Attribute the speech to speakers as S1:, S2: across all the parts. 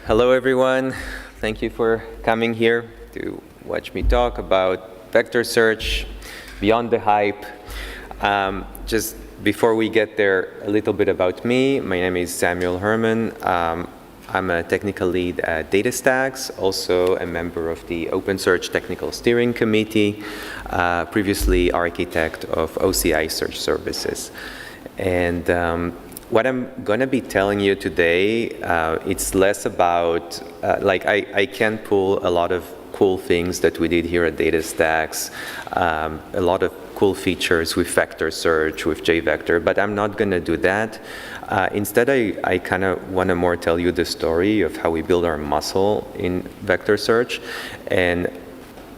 S1: Hello everyone. Thank you for coming here to watch me talk about vector search, beyond the hype. Just before we get there, a little bit about me. My name is Samuel Herman. I'm a technical lead at Datastax, also a member of the OpenSearch Technical Steering Committee, previously architect of OCI Search Services. And what I'm going to be telling you today, it's less about, I can pull a lot of cool things that we did here at Datastax, a lot of cool features with vector search, with jVector, but I'm not going to do that. Instead, I kind of want to more tell you the story of how we build our muscle in vector search. And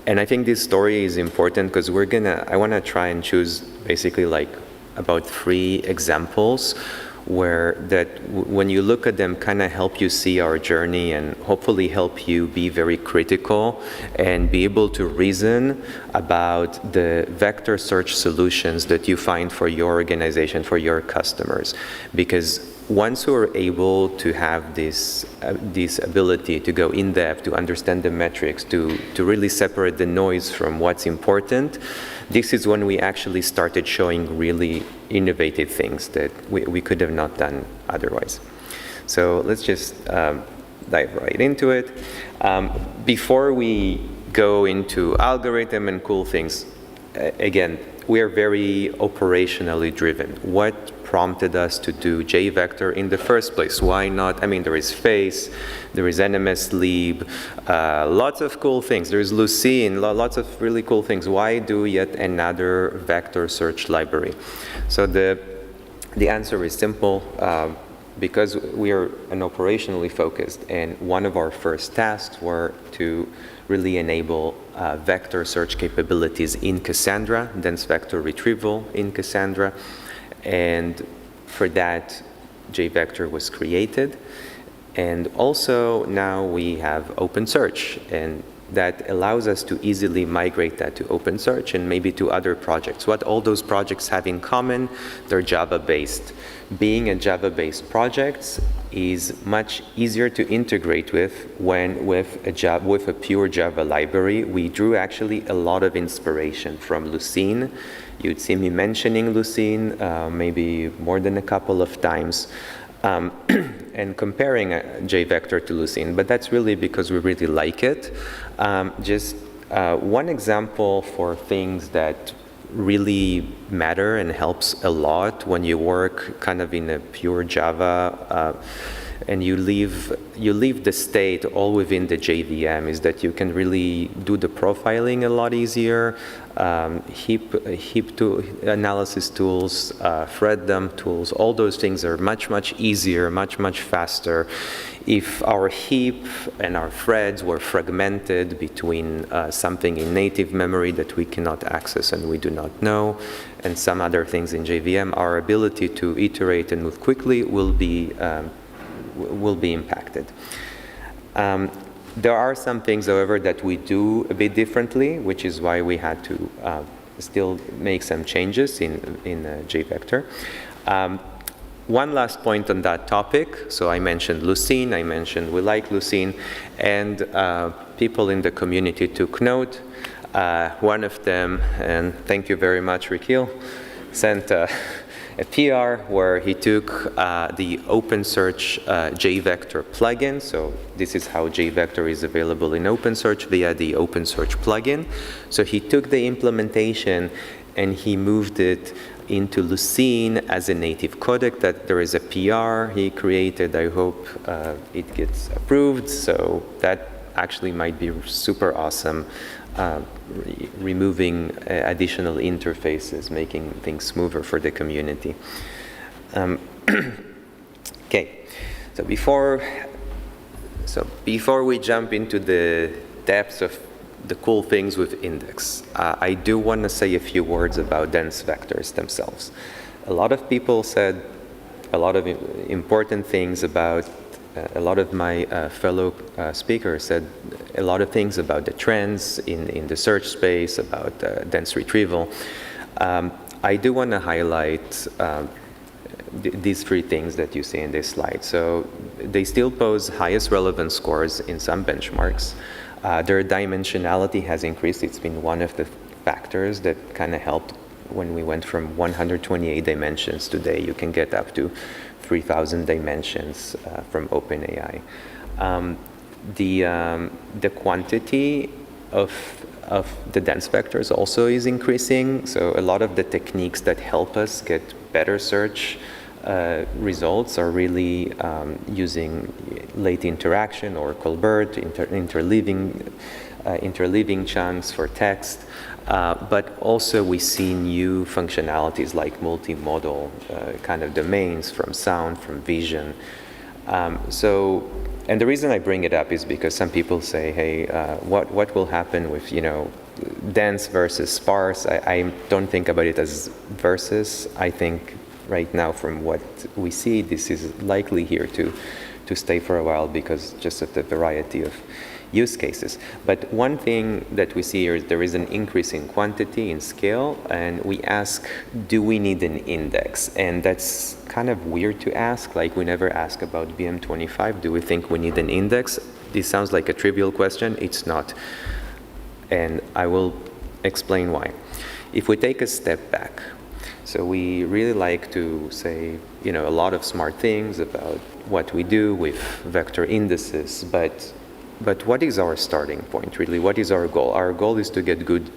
S1: I think this story is important because I want to try and choose basically like about 3 examples where when you look at them, kind of help you see our journey and hopefully help you be very critical and be able to reason about the vector search solutions that you find for your organization, for your customers. Because once we're able to have this ability to go in depth, to understand the metrics, to really separate the noise from what's important, this is when we actually started showing really innovative things that we could have not done otherwise. So let's just dive right into it. Before we go into algorithm and cool things, again, we are very operationally driven. What prompted us to do jVector in the first place? Why not? I mean, there is Face, there is NMSLib, lots of cool things. There is Lucene, lots of really cool things. Why do yet another vector search library? So the answer is simple. Because we are an operationally focused, and one of our first tasks were to really enable vector search capabilities in Cassandra, dense vector retrieval in Cassandra. And for that, jVector was created. And also now we have OpenSearch, and that allows us to easily migrate that to OpenSearch and maybe to other projects. What all those projects have in common, they're Java-based. Being a Java-based project is much easier to integrate with when with a pure Java library. We drew actually a lot of inspiration from Lucene. You'd see me mentioning Lucene maybe more than a couple of times. And comparing jVector to Lucene, but that's really because we really like it. Just one example for things that really matter and helps a lot when you work kind of in a pure Java and you leave the state all within the JVM is that you can really do the profiling a lot easier, heap analysis tools, thread tools, all those things are much easier, much faster. If our heap and our threads were fragmented between something in native memory that we cannot access and we do not know, and some other things in JVM, our ability to iterate and move quickly will be impacted. There are some things, however, that we do a bit differently, which is why we had to still make some changes in jVector. One last point on that topic. So I mentioned Lucene, I mentioned we like Lucene, and people in the community took note. One of them, and thank you very much, Rikil, sent a PR where he took the OpenSearch jVector plugin. So this is how jVector is available in OpenSearch via the OpenSearch plugin. So he took the implementation and he moved it into Lucene as a native codec. That there is a PR he created. I hope it gets approved. So that actually might be super awesome. Removing additional interfaces, making things smoother for the community. Okay, so before we jump into the depths of the cool things with index, I do want to say a few words about dense vectors themselves. A lot of people said a lot of important things about a lot of my fellow speakers said a lot of things about the trends in the search space, about dense retrieval. I do want to highlight these three things that you see in this slide. So they still pose highest relevance scores in some benchmarks. Their dimensionality has increased. It's been one of the factors that kind of helped when we went from 128 dimensions. Today you can get up to 3,000 dimensions from OpenAI. The quantity of the dense vectors also is increasing. So a lot of the techniques that help us get better search results are really using late interaction or Colbert, interleaving chunks for text. But also we see new functionalities like multimodal kind of domains from sound, from vision. And the reason I bring it up is because some people say, hey, what will happen with, dense versus sparse? I don't think about it as versus. I think right now from what we see, this is likely here to stay for a while because just of the variety of use cases. But one thing that we see here is there is an increase in quantity, in scale, and we ask, do we need an index? And that's kind of weird to ask, like we never ask about BM25, do we think we need an index? This sounds like a trivial question, it's not. And I will explain why. If we take a step back, so we really like to say, a lot of smart things about what we do with vector indices, but what is our starting point, really? What is our goal? Our goal is to get good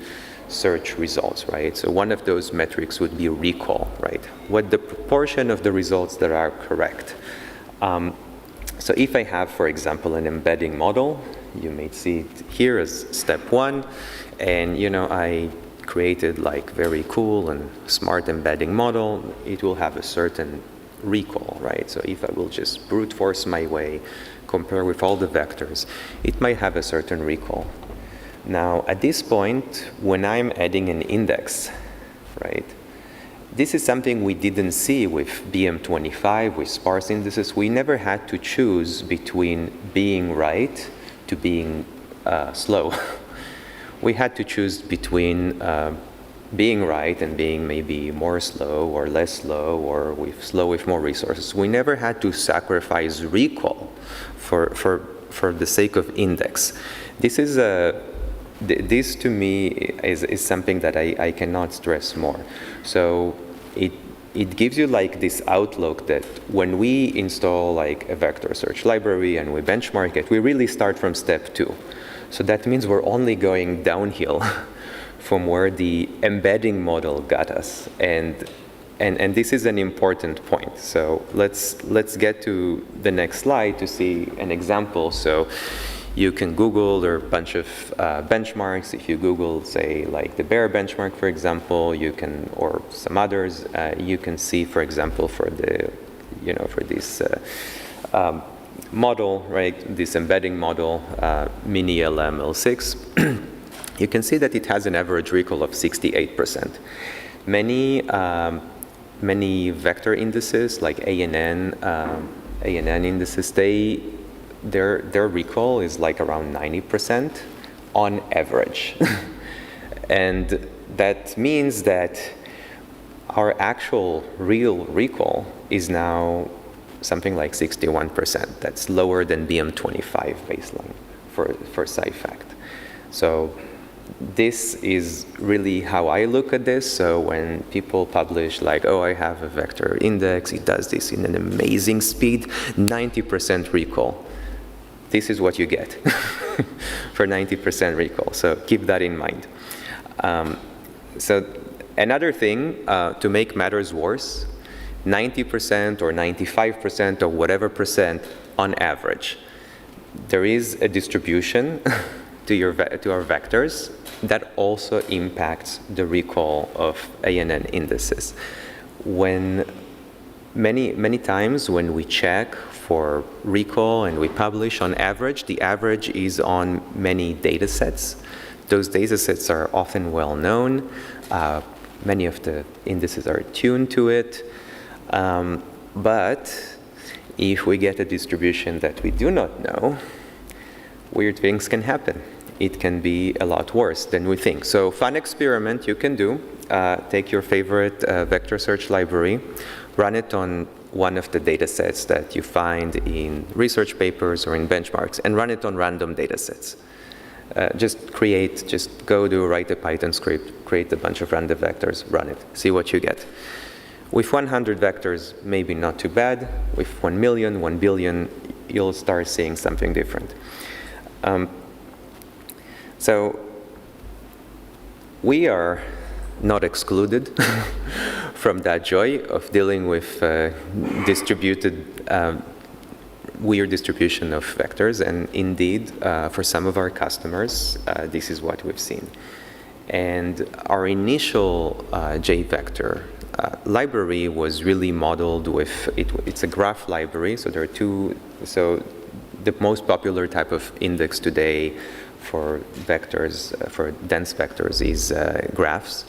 S1: search results, right? So one of those metrics would be recall, right? What the proportion of the results that are correct. So if I have, for example, an embedding model, you may see it here as step one, and I created like very cool and smart embedding model, it will have a certain recall, right? So if I will just brute force my way, compare with all the vectors, it might have a certain recall. Now, at this point, when I'm adding an index, right, this is something we didn't see with BM25, with sparse indices. We never had to choose between being right to being slow. We had to choose between being right and being maybe more slow or less slow or slow with more resources. We never had to sacrifice recall for the sake of index. This is this to me is something that I cannot stress more. So it gives you like this outlook that when we install like a vector search library and we benchmark it, we really start from step 2. So that means we're only going downhill from where the embedding model got us. And this is an important point. So let's get to the next slide to see an example. So you can Google, there are a bunch of benchmarks. If you Google, say, like the Bear benchmark, for example, you can, or some others, you can see, for example, for the, for this model, right, this embedding model, mini LM-L6, you can see that it has an average recall of 68%. Many vector indices like ANN indices, their recall is like around 90% on average. And that means that our actual real recall is now something like 61%. That's lower than BM25 baseline for SciFact. So this is really how I look at this. So when people publish like, oh, I have a vector index, it does this in an amazing speed, 90% recall. This is what you get for 90% recall. So keep that in mind. So another thing, to make matters worse, 90% or 95% or whatever percent on average, there is a distribution to our vectors that also impacts the recall of ANN indices. When many times when we check for recall and we publish on average, the average is on many data sets. Those data sets are often well known. Many of the indices are tuned to it. But if we get a distribution that we do not know, weird things can happen. It can be a lot worse than we think. So fun experiment you can do. Take your favorite vector search library, run it on one of the data sets that you find in research papers or in benchmarks, and run it on random data sets. Just write a Python script, create a bunch of random vectors, run it, see what you get. With 100 vectors, maybe not too bad. With 1 million, 1 billion, you'll start seeing something different. So we are not excluded from that joy of dealing with distributed weird distribution of vectors, and indeed, for some of our customers, this is what we've seen. And our initial jVector library was really modeled with, it's a graph library, so there are two, so the most popular type of index today for vectors, for dense vectors, is graphs.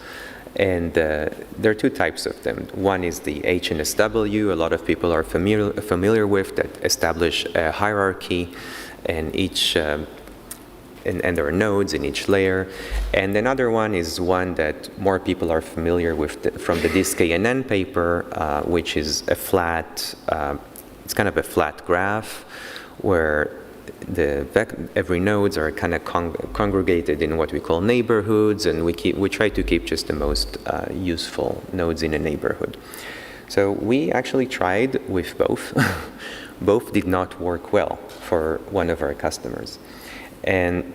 S1: And there are two types of them. One is the HNSW, a lot of people are familiar with, that establish a hierarchy, and each and there are nodes in each layer. And another one is one that more people are familiar with from the DiskKNN paper, which is a flat, it's kind of a flat graph where every nodes are kind of congregated in what we call neighborhoods, and we try to keep just the most useful nodes in a neighborhood. So we actually tried with both. Both did not work well for one of our customers. And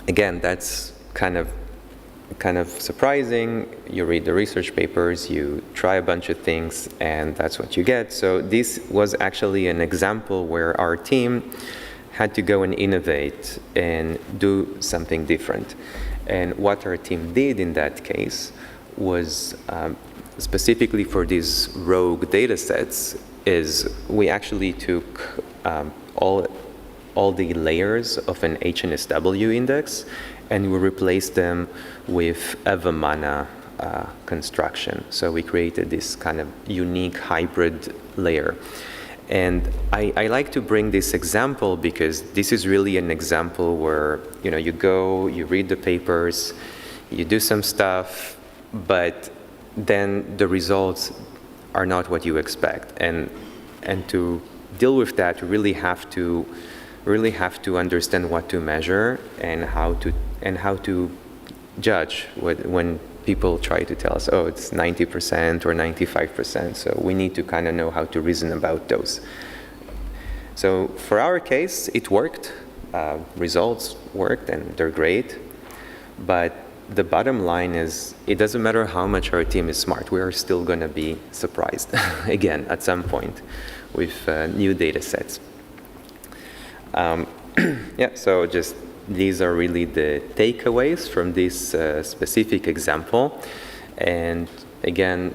S1: again, that's kind of surprising. You read the research papers, you try a bunch of things, and that's what you get. So this was actually an example where our team had to go and innovate and do something different. And what our team did in that case was, specifically for these rogue data sets, is we actually took all the layers of an HNSW index, and we replaced them with a Vimana construction. So we created this kind of unique hybrid layer. And I like to bring this example because this is really an example where, you know, you go, you read the papers, you do some stuff, but then the results are not what you expect. And to deal with that, you really have to understand what to measure and how to judge when people try to tell us, oh, it's 90% or 95%. So we need to kind of know how to reason about those. So for our case, it worked. Results worked, and they're great. But the bottom line is, it doesn't matter how much our team is smart. We are still going to be surprised again at some point with new data sets. Yeah, so just these are really the takeaways from this specific example. And again,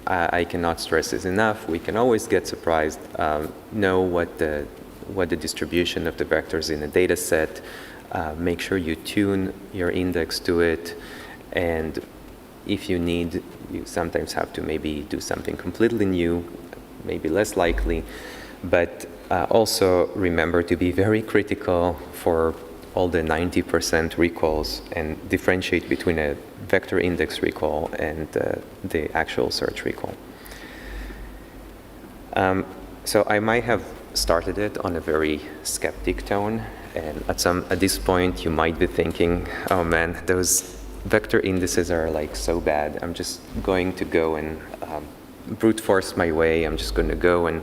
S1: I cannot stress this enough. We can always get surprised. Know what the distribution of the vectors in a data set. Make sure you tune your index to it. And if you need, you sometimes have to maybe do something completely new, maybe less likely. But also remember to be very critical for all the 90% recalls, and differentiate between a vector index recall and the actual search recall. So I might have started it on a very skeptic tone, and at this point you might be thinking, oh man, those vector indices are like so bad. I'm just going to go and brute force my way. I'm just going to go and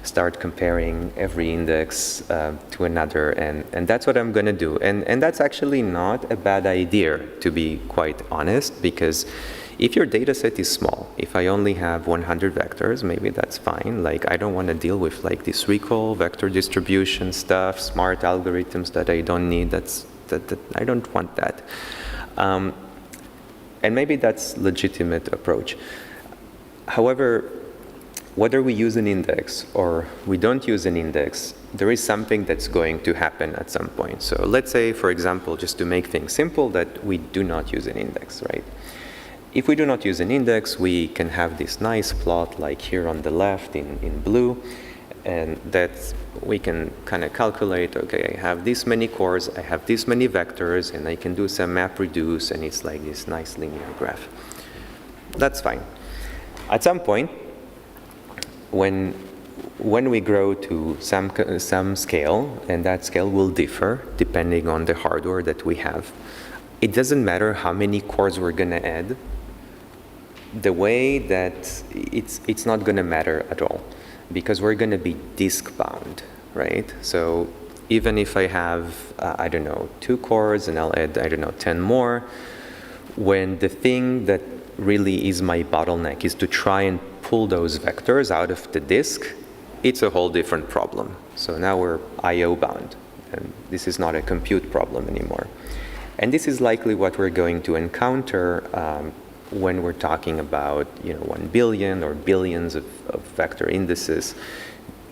S1: start comparing every index to another, and that's what I'm going to do. And that's actually not a bad idea, to be quite honest, because if your data set is small, if I only have 100 vectors, maybe that's fine. Like, I don't want to deal with like this recall, vector distribution stuff, smart algorithms that I don't need. I don't want that. And maybe that's legitimate approach. However, whether we use an index or we don't use an index, there is something that's going to happen at some point. So let's say, for example, just to make things simple, that we do not use an index, right? If we do not use an index, we can have this nice plot like here on the left in blue, and that we can kind of calculate, okay, I have this many cores, I have this many vectors, and I can do some map reduce, and it's like this nice linear graph. That's fine. At some point, when we grow to some scale, and that scale will differ depending on the hardware that we have, it doesn't matter how many cores we're going to add. The way that it's not going to matter at all, because we're going to be disk bound, right? So even if I have, I don't know, 2 cores and I'll add, I don't know, 10 more, when the thing that really is my bottleneck is to try and pull those vectors out of the disk, it's a whole different problem. So now we're I/O bound, and this is not a compute problem anymore. And this is likely what we're going to encounter when we're talking about 1 billion or billions of vector indices.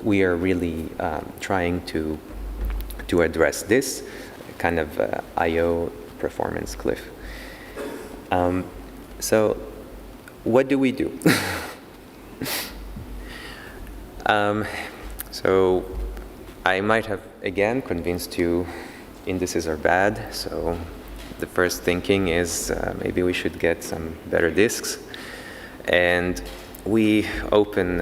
S1: We are really trying to address this kind of I/O performance cliff. So what do we do? So I might have, again, convinced you indices are bad. So the first thinking is maybe we should get some better disks. And we open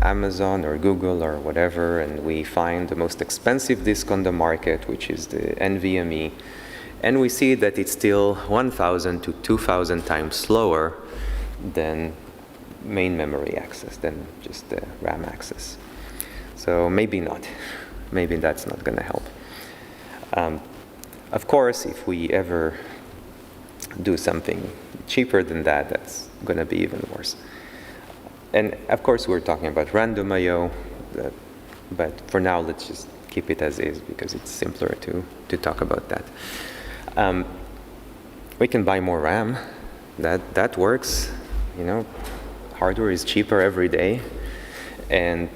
S1: Amazon or Google or whatever, and we find the most expensive disk on the market, which is the NVMe. And we see that it's still 1,000 to 2,000 times slower than main memory access, than just the RAM access. So maybe not. Maybe that's not going to help. Of course, if we ever do something cheaper than that, that's going to be even worse. And of course, we're talking about random I/O, but for now, let's just keep it as is because it's simpler to talk about that. We can buy more RAM. That works. Hardware is cheaper every day, and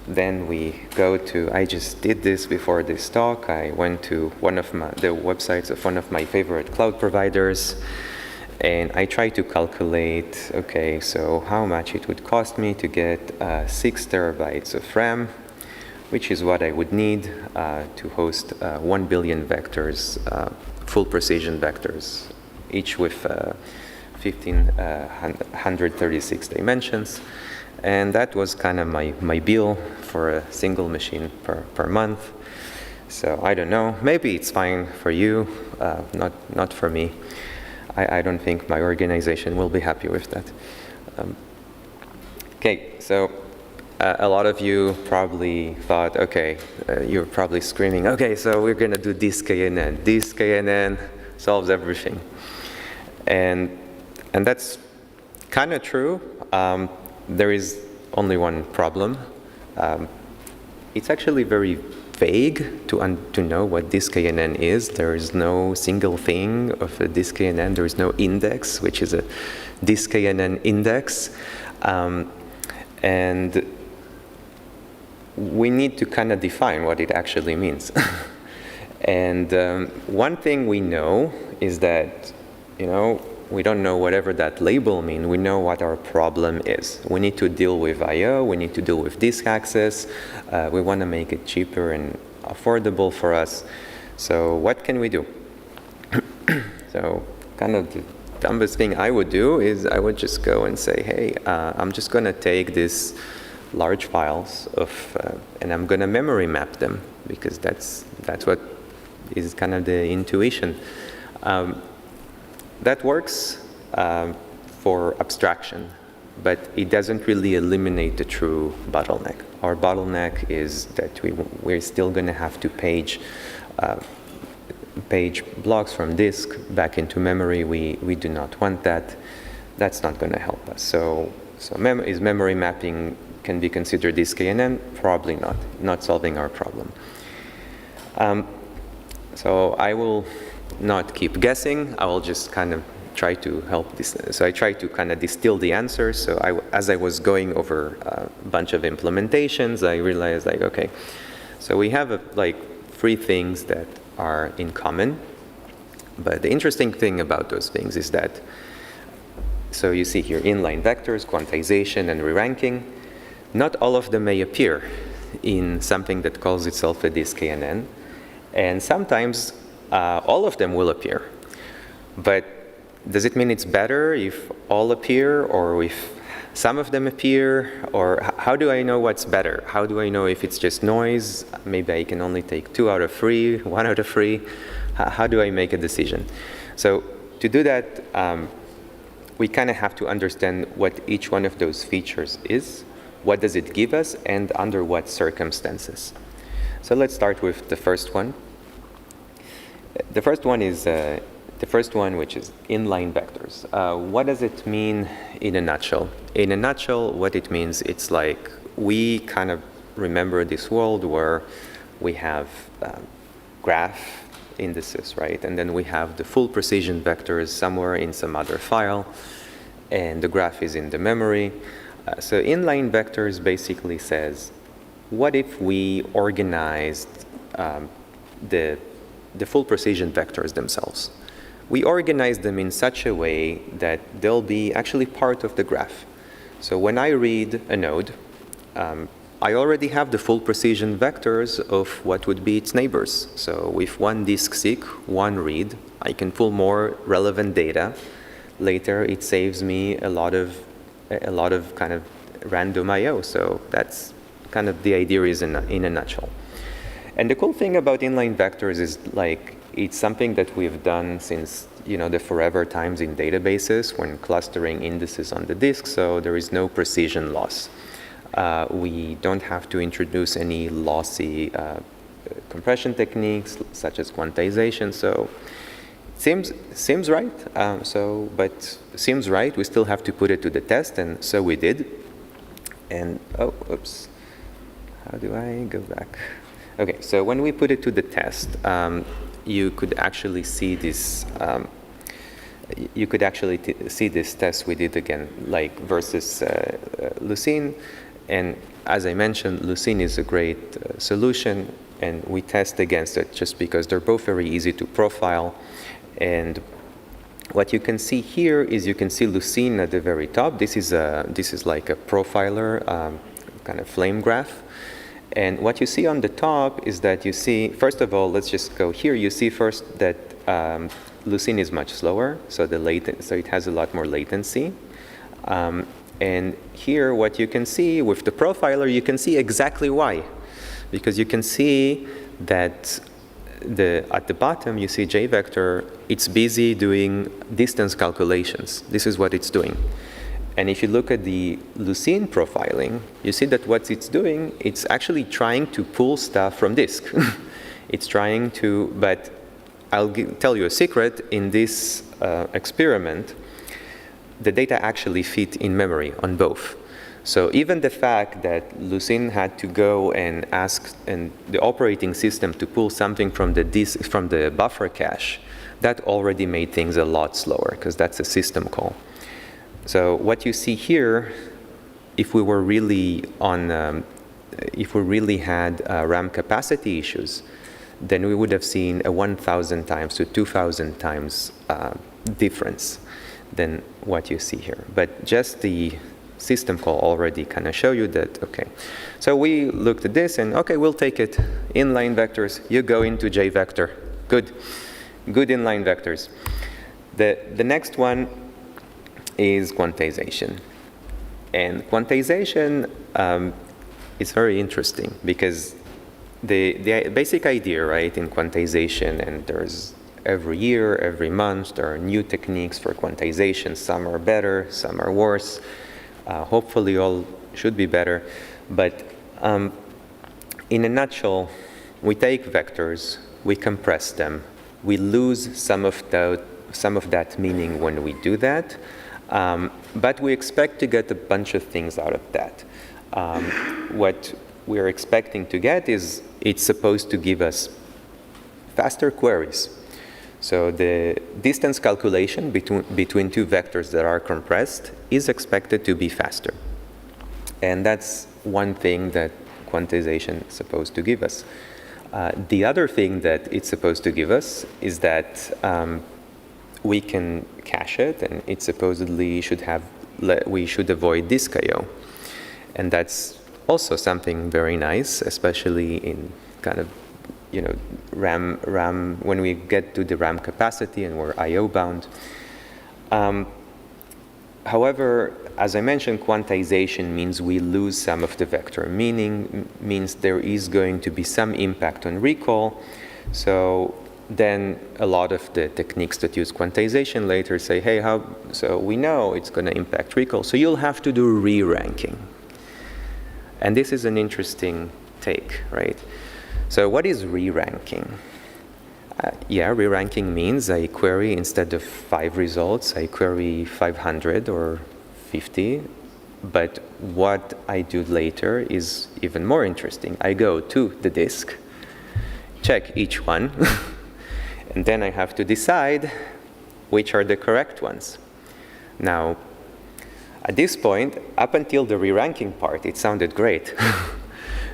S1: then we go to, I just did this before this talk. I went to the websites of one of my favorite cloud providers, and I tried to calculate, okay, so how much it would cost me to get 6 terabytes of RAM, which is what I would need to host 1 billion vectors, full precision vectors, each with 1,536 dimensions. And that was kind of my bill for a single machine per month. So I don't know, maybe it's fine for you, not for me. I don't think my organization will be happy with that. Okay, so a lot of you probably thought, okay, you're probably screaming, okay, so we're gonna do this KNN. This KNN solves everything. And that's kind of true. There is only one problem. It's actually very vague to know what this KNN is. There is no single thing of a disk KNN. There is no index, which is a disk KNN index. And we need to kind of define what it actually means. And one thing we know is that, we don't know whatever that label means. We know what our problem is. We need to deal with I/O. We need to deal with disk access. We want to make it cheaper and affordable for us. So what can we do? So kind of the dumbest thing I would do is I would just go and say, hey, I'm just going to take these large files and I'm going to memory map them, because that's what is kind of the intuition. That works for abstraction, but it doesn't really eliminate the true bottleneck. Our bottleneck is that we're still going to have to page blocks from disk back into memory. We do not want that. That's not going to help us. So is memory mapping can be considered disk KNN? Probably not. Not solving our problem. So I will not keep guessing. I will just kind of try to help this. So I try to kind of distill the answers. So as I was going over a bunch of implementations, I realized okay, so we have 3 things that are in common. But the interesting thing about those things is that, so you see here inline vectors, quantization, and re-ranking. Not all of them may appear in something that calls itself a disk KNN. And sometimes all of them will appear. But does it mean it's better if all appear or if some of them appear, or how do I know what's better? How do I know if it's just noise? Maybe I can only take 2 out of 3, 1 out of 3. How do I make a decision? So to do that, we kind of have to understand what each one of those features is, what does it give us, and under what circumstances. So let's start with the first one. The first one is which is inline vectors. What does it mean in a nutshell? In a nutshell, what it means, it's like we kind of remember this world where we have graph indices, right? And then we have the full precision vectors somewhere in some other file, and the graph is in the memory. So inline vectors basically says, what if we organized the full precision vectors themselves? We organize them in such a way that they'll be actually part of the graph. So when I read a node, I already have the full precision vectors of what would be its neighbors. So with one disk seek, one read, I can pull more relevant data. Later, it saves me a lot of kind of random I/O. So that's kind of the idea is in a nutshell. And the cool thing about inline vectors is like it's something that we've done since the forever times in databases when clustering indices on the disk. So there is no precision loss. We don't have to introduce any lossy compression techniques such as quantization. So seems right. But seems right. We still have to put it to the test, and so we did. And oops, how do I go back? Okay, so when we put it to the test, you could actually see this. You could actually see this test we did again, like versus Lucene. And as I mentioned, Lucene is a great solution, and we test against it just because they're both very easy to profile. And what you can see here is you can see Lucene at the very top. This is like a profiler kind of flame graph. And what you see on the top is that you see, first of all, let's just go here. You see first that Lucene is much slower, so it has a lot more latency. And here, what you can see with the profiler, you can see exactly why. Because you can see that at the bottom, you see jVector, it's busy doing distance calculations. This is what it's doing. And if you look at the Lucene profiling, you see that what it's doing, it's actually trying to pull stuff from disk. It's trying to, but I'll tell you a secret, in this experiment, the data actually fit in memory on both. So even the fact that Lucene had to go and ask the operating system to pull something from the disk, from the buffer cache, that already made things a lot slower because that's a system call. So what you see here, if we were really if we really had RAM capacity issues, then we would have seen a 1,000 times to 2,000 times difference than what you see here. But just the system call already kind of show you that, okay. So we looked at this and, okay, we'll take it. Inline vectors, you go into jVector. Good inline vectors. The next one is quantization. And quantization is very interesting because the basic idea, right, in quantization, and there's every year, every month, there are new techniques for quantization. Some are better, some are worse. Hopefully all should be better. But in a nutshell, we take vectors, we compress them, we lose some of that meaning when we do that, but we expect to get a bunch of things out of that. What we're expecting to get is it's supposed to give us faster queries. So the distance calculation between two vectors that are compressed is expected to be faster. And that's one thing that quantization is supposed to give us. The other thing that it's supposed to give us is that we can cache it, and it supposedly we should avoid disk I/O. And that's also something very nice, especially in kind of RAM, when we get to the RAM capacity and we're I/O bound. However, as I mentioned, quantization means we lose some of the vector, means there is going to be some impact on recall. So then a lot of the techniques that use quantization later say, hey, so we know it's going to impact recall, so you'll have to do re-ranking. And this is an interesting take, right? So what is re-ranking? Re-ranking means I query, instead of 5 results, I query 500 or 50. But what I do later is even more interesting. I go to the disk, check each one, and then I have to decide which are the correct ones. Now, at this point, up until the re-ranking part, it sounded great.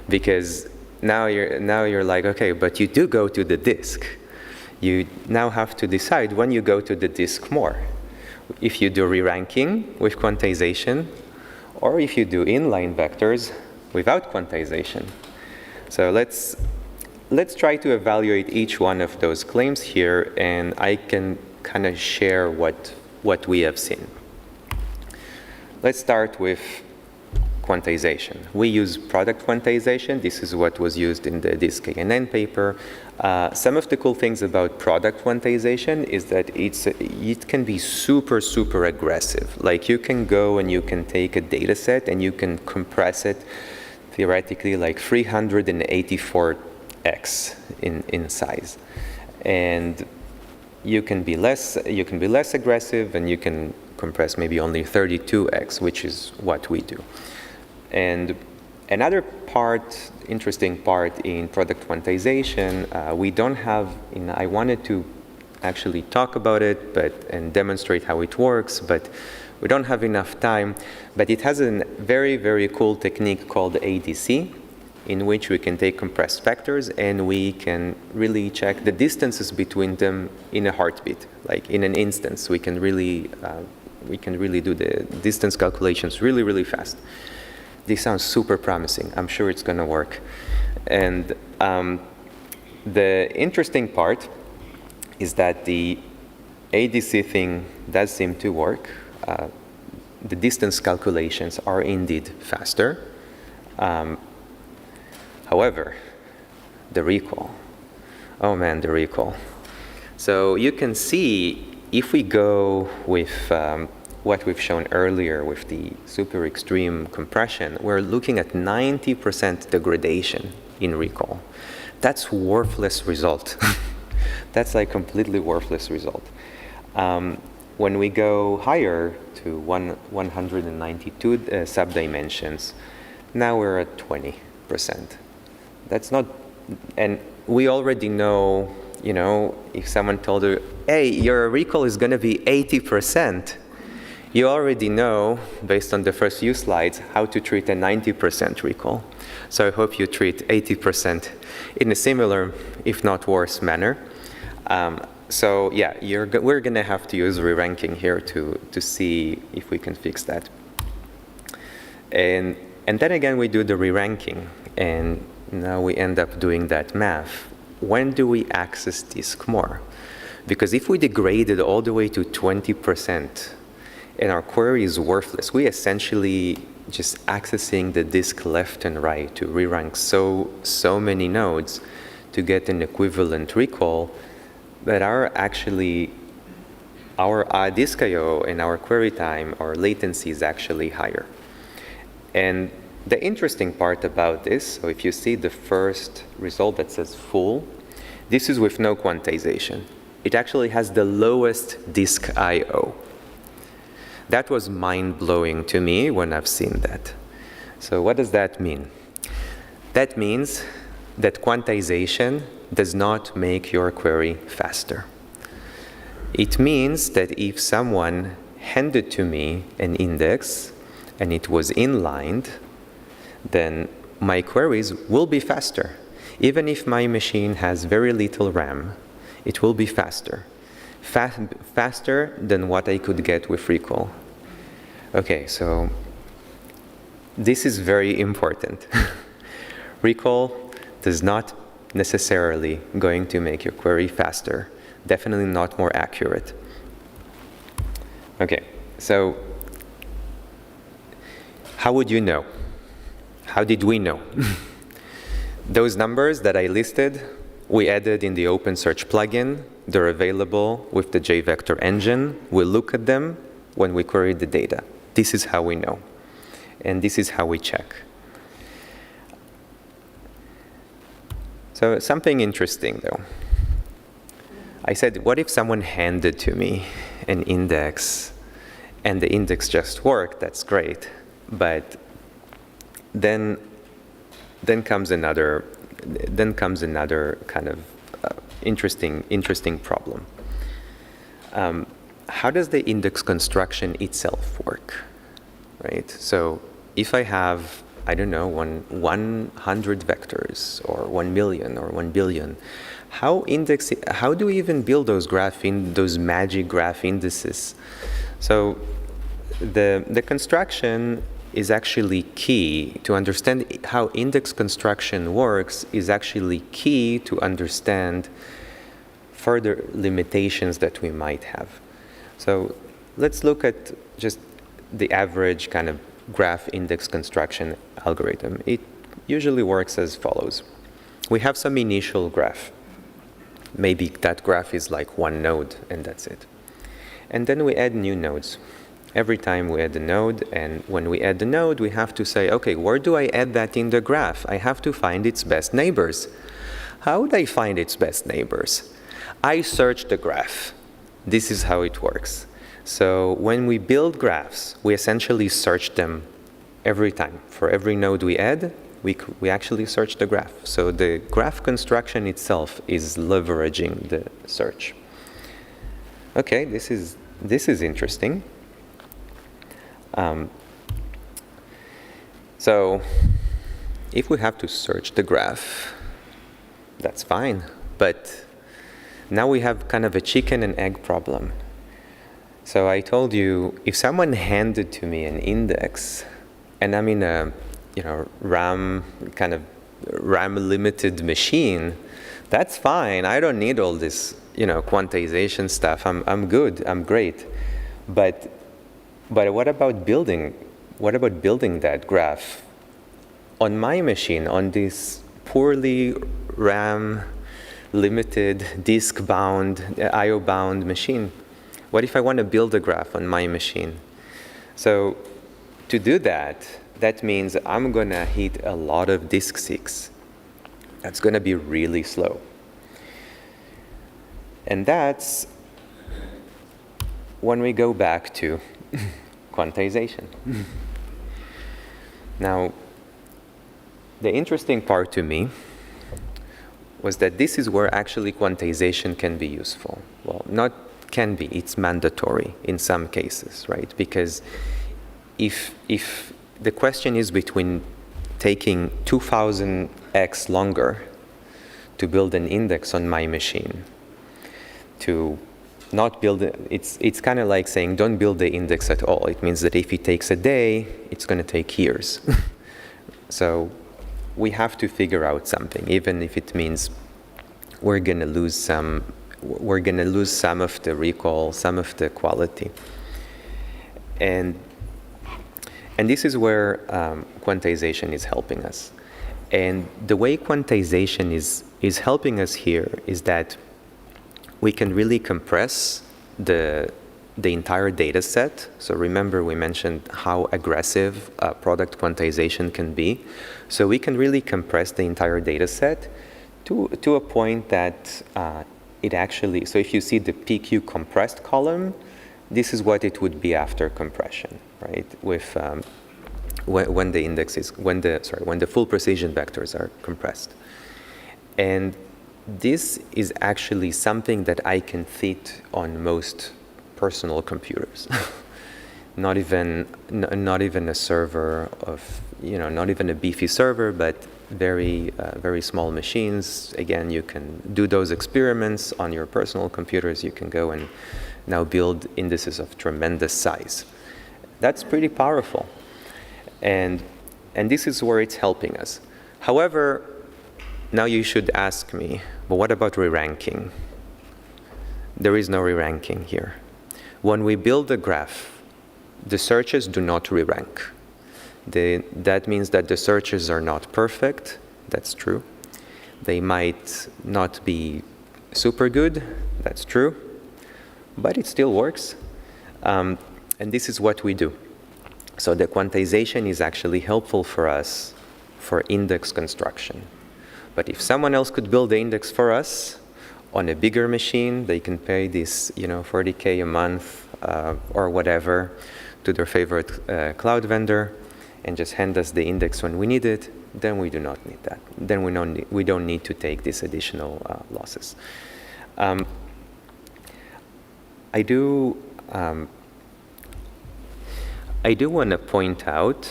S1: Because now you're like, okay, but you do go to the disk. You now have to decide when you go to the disk more. If you do re-ranking with quantization, or if you do inline vectors without quantization. So let's try to evaluate each one of those claims here, and I can kind of share what we have seen. Let's start with quantization. We use product quantization. This is what was used in the disk KNN paper. Some of the cool things about product quantization is that it can be super, super aggressive. Like you can go and you can take a data set and you can compress it theoretically like 384x in size. And you can be less aggressive, and you can compress maybe only 32x, which is what we do. And another interesting part in product quantization, we don't have, I wanted to actually talk about it and demonstrate how it works, but we don't have enough time. But it has a very, very cool technique called ADC, in which we can take compressed vectors and we can really check the distances between them in a heartbeat, like in an instance. We can really do the distance calculations really, really fast. This sounds super promising. I'm sure it's going to work. And the interesting part is that the ADC thing does seem to work. The distance calculations are indeed faster. However, the recall. Oh man, the recall. So you can see, if we go with what we've shown earlier with the super extreme compression, we're looking at 90% degradation in recall. That's worthless result. That's like completely worthless result. When we go higher to 192 subdimensions, now we're at 20%. That's not, and we already know, if someone told you, hey, your recall is going to be 80%, you already know, based on the first few slides, how to treat a 90% recall. So I hope you treat 80% in a similar, if not worse, manner. So yeah, we're going to have to use re-ranking here to see if we can fix that. And then again, we do the re-ranking, and now we end up doing that math. When do we access disk more? Because if we degrade it all the way to 20%, and our query is worthless, we essentially just accessing the disk left and right to re-rank so many nodes to get an equivalent recall that our disk I/O and our query time, our latency is actually higher. And the interesting part about this, so if you see the first result that says full, this is with no quantization. It actually has the lowest disk I/O. That was mind-blowing to me when I've seen that. So what does that mean? That means that quantization does not make your query faster. It means that if someone handed to me an index and it was inlined, then my queries will be faster. Even if my machine has very little RAM, it will be faster. Faster than what I could get with recall. Okay, so this is very important. Recall does not necessarily going to make your query faster, definitely not more accurate. Okay, so How would you know? How did we know? Those numbers that I listed, we added in the OpenSearch plugin. They're available with the jVector engine. We look at them when we query the data. This is how we know. And this is how we check. So something interesting, though. I said, what if someone handed to me an index, and the index just worked? That's great. But then comes another kind of interesting problem. How does the index construction itself work, right? So if I have, I don't know, 100 vectors, or 1 million, or 1 billion, how do we even build those magic graph indices? So the construction is actually key to understand how index construction works, is actually key to understand further limitations that we might have. So let's look at just the average kind of graph index construction algorithm. It usually works as follows. We have some initial graph. Maybe that graph is like one node, and that's it. And then we add new nodes. Every time we add a node, and when we add the node, we have to say, okay, where do I add that in the graph? I have to find its best neighbors. How would I find its best neighbors? I search the graph. This is how it works. So when we build graphs, we essentially search them every time. For every node we add, we actually search the graph. So the graph construction itself is leveraging the search. Okay, this is interesting. So if we have to search the graph, that's fine. But now we have kind of a chicken and egg problem. So I told you, if someone handed to me an index, and I'm in a RAM limited machine, that's fine. I don't need all this quantization stuff. I'm good. I'm great. But what about building that graph on my machine, on this poorly RAM limited, disk bound, IO bound machine? What if I want to build a graph on my machine? So to do that, that means I'm going to hit a lot of disk seeks. That's going to be really slow. And that's when we go back to quantization. Now, the interesting part to me was that this is where actually quantization can be useful. Well, not can be, it's mandatory in some cases, right? Because if the question is between taking 2000x longer to build an index on my machine, to not build it, it's kind of like saying don't build the index at all. It means that if it takes a day, it's going to take years. So we have to figure out something, even if it means we're going to lose some of the recall, some of the quality. And this is where quantization is helping us. And the way quantization is helping us here is that we can really compress the entire data set. So remember, we mentioned how aggressive product quantization can be. So we can really compress the entire data set to a point that it actually, so if you see the PQ compressed column, this is what it would be after compression, right? With when the full precision vectors are compressed. And this is actually something that I can fit on most personal computers. not even a server of, not even a beefy server, but very small machines. Again, you can do those experiments on your personal computers. You can go and now build indices of tremendous size. That's pretty powerful. And this is where it's helping us. However, now you should ask me, but what about re-ranking? There is no re-ranking here. When we build a graph, the searches do not re-rank. That means that the searches are not perfect. That's true. They might not be super good. That's true. But it still works. And this is what we do. So the quantization is actually helpful for us for index construction. But if someone else could build the index for us on a bigger machine, they can pay this, 40K a month or whatever to their favorite cloud vendor and just hand us the index when we need it, then we do not need that. Then we don't need to take these additional losses. I do want to point out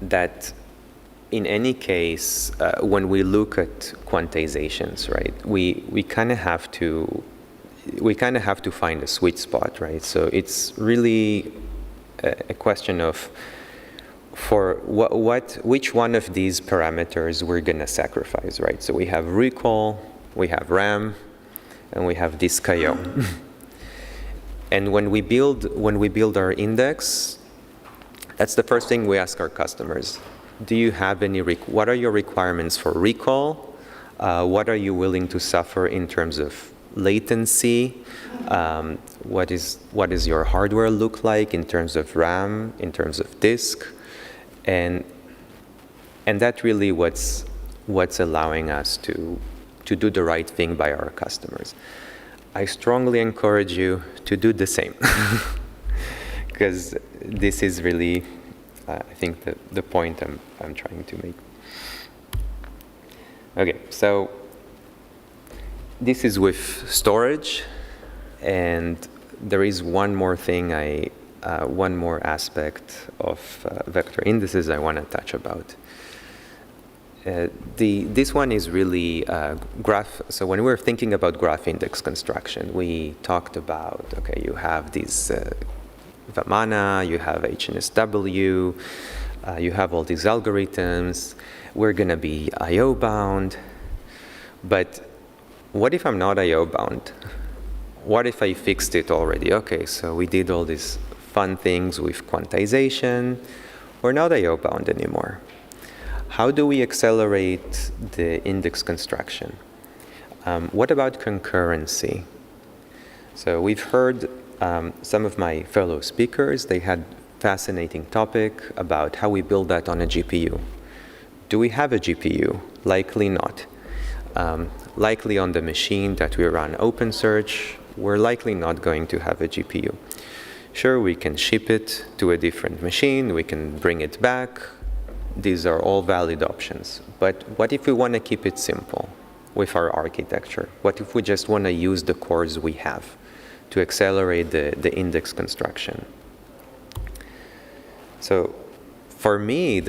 S1: that in any case, when we look at quantizations, right, we kind of have to find a sweet spot, right? So it's really a question of for which one of these parameters we're going to sacrifice, right? So we have recall, we have RAM, and we have disk I/O. And when we build our index, that's the first thing we ask our customers. Do you have any, what are your requirements for recall? What are you willing to suffer in terms of latency? What does your hardware look like in terms of RAM, in terms of disk? And that's really what's allowing us to do the right thing by our customers. I strongly encourage you to do the same, because this is really, I think, the point I'm trying to make. Okay, so this is with storage, and there is one more thing, one more aspect of vector indices I want to touch about. This one is really graph. So when we're thinking about graph index construction, we talked about, okay, you have these Vamana, you have HNSW, you have all these algorithms. We're going to be I/O bound. But what if I'm not I/O bound? What if I fixed it already? Okay, so we did all these fun things with quantization. We're not I/O bound anymore. How do we accelerate the index construction? What about concurrency? So we've heard some of my fellow speakers, they had fascinating topic about how we build that on a GPU. Do we have a GPU? Likely not. Likely on the machine that we run OpenSearch, we're likely not going to have a GPU. Sure, we can ship it to a different machine, we can bring it back. These are all valid options. But what if we want to keep it simple with our architecture? What if we just want to use the cores we have to accelerate the index construction? So for me,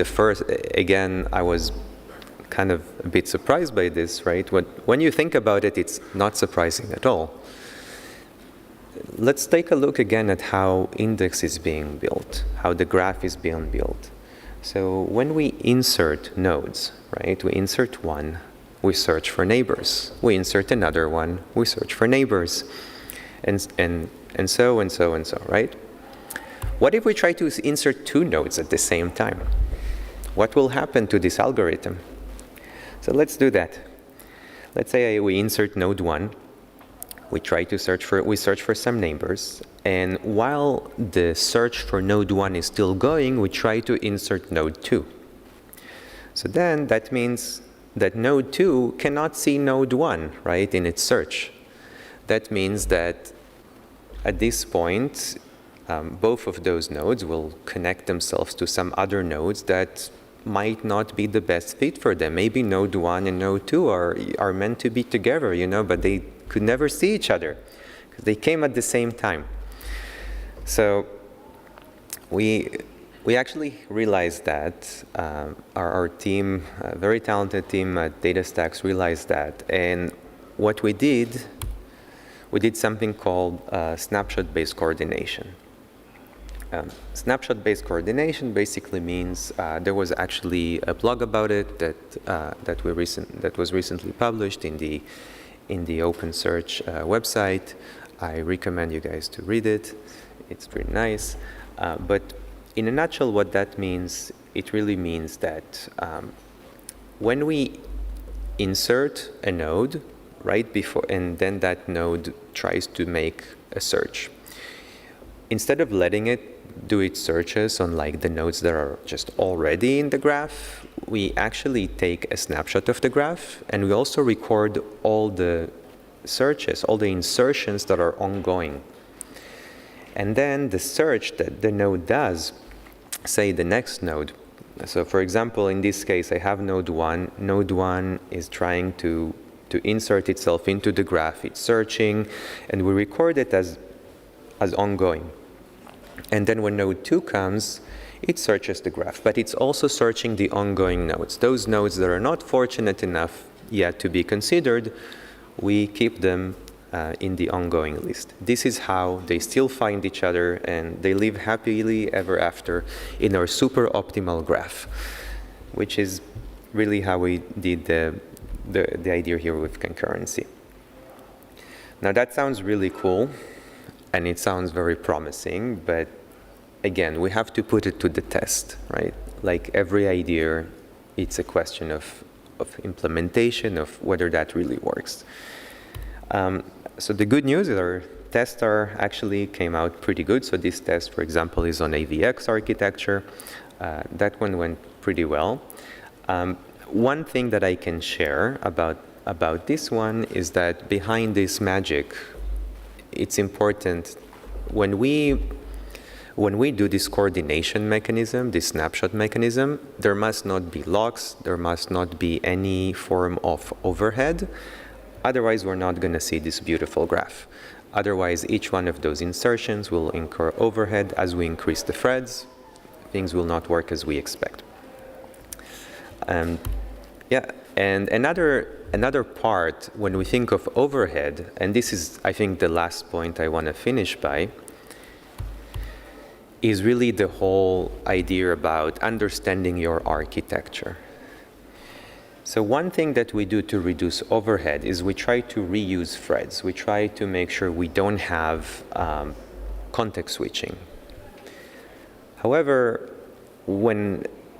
S1: again, I was kind of a bit surprised by this, right? When you think about it, it's not surprising at all. Let's take a look again at how index is being built, how the graph is being built. So when we insert nodes, right, we insert one, we search for neighbors. We insert another one, we search for neighbors, and so, right? What if we try to insert two nodes at the same time? What will happen to this algorithm? So let's do that. Let's say we insert node 1. We search for some neighbors, and while the search for node 1 is still going, we try to insert node 2. So then that means that node 2 cannot see node 1, right, in its search. That means that at this point, both of those nodes will connect themselves to some other nodes that might not be the best fit for them. Maybe node 1 and node 2 are meant to be together, but they could never see each other because they came at the same time. So we actually realized that our team, a very talented team at Datastax, realized that. And what we did something called snapshot-based coordination. Snapshot-based coordination basically means there was actually a blog about it that was recently published in the OpenSearch website. I recommend you guys to read it. It's pretty nice. But in a nutshell, what that means, it really means that when we insert a node right before, and then that node tries to make a search, instead of letting it do its searches on like the nodes that are just already in the graph, we actually take a snapshot of the graph, and we also record all the searches, all the insertions that are ongoing. And then the search that the node does, say the next node. So for example, in this case, I have node 1. Node 1 is trying to insert itself into the graph. It's searching, and we record it as ongoing. And then when node 2 comes, it searches the graph, but it's also searching the ongoing nodes. Those nodes that are not fortunate enough yet to be considered, we keep them in the ongoing list. This is how they still find each other, and they live happily ever after in our super optimal graph, which is really how we did the idea here with concurrency. Now that sounds really cool, and it sounds very promising, but again, we have to put it to the test, right? Like every idea, it's a question of implementation, of whether that really works. So the good news is our tests actually came out pretty good. So this test, for example, is on AVX architecture. That one went pretty well. One thing that I can share about this one is that behind this magic, it's important when we do this coordination mechanism, this snapshot mechanism, there must not be locks, there must not be any form of overhead. Otherwise, we're not going to see this beautiful graph. Otherwise, each one of those insertions will incur overhead. As we increase the threads, things will not work as we expect. Yeah, and another part, when we think of overhead, and this is, I think, the last point I want to finish by, is really the whole idea about understanding your architecture. So one thing that we do to reduce overhead is we try to reuse threads. We try to make sure we don't have context switching. However,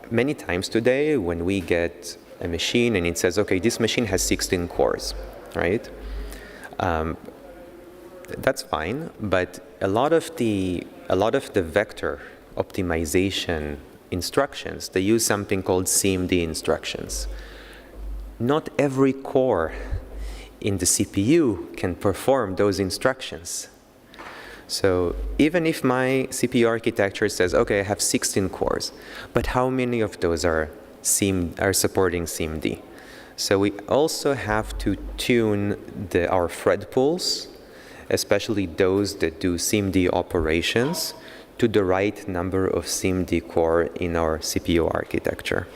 S1: many times today, when we get a machine and it says, okay, this machine has 16 cores, right? That's fine, but a lot of the vector optimization instructions, they use something called CMD instructions. Not every core in the CPU can perform those instructions. So even if my CPU architecture says, okay, I have 16 cores, but how many of those are supporting CMD? So we also have to tune our thread pools, especially those that do CMD operations, to the right number of CMD core in our CPU architecture.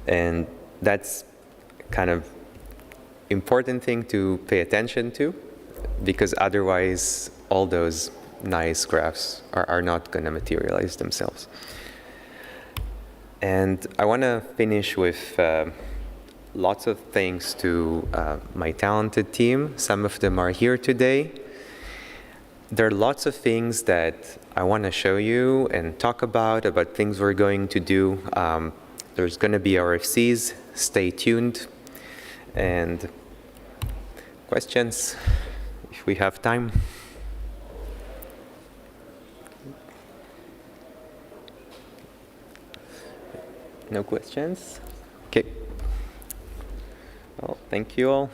S1: And that's kind of important thing to pay attention to, because otherwise all those nice graphs are not going to materialize themselves. And I want to finish with lots of thanks to my talented team. Some of them are here today. There are lots of things that I want to show you and talk about things we're going to do. There's going to be RFCs. Stay tuned. And questions, if we have time. No questions? Okay. Well, thank you all.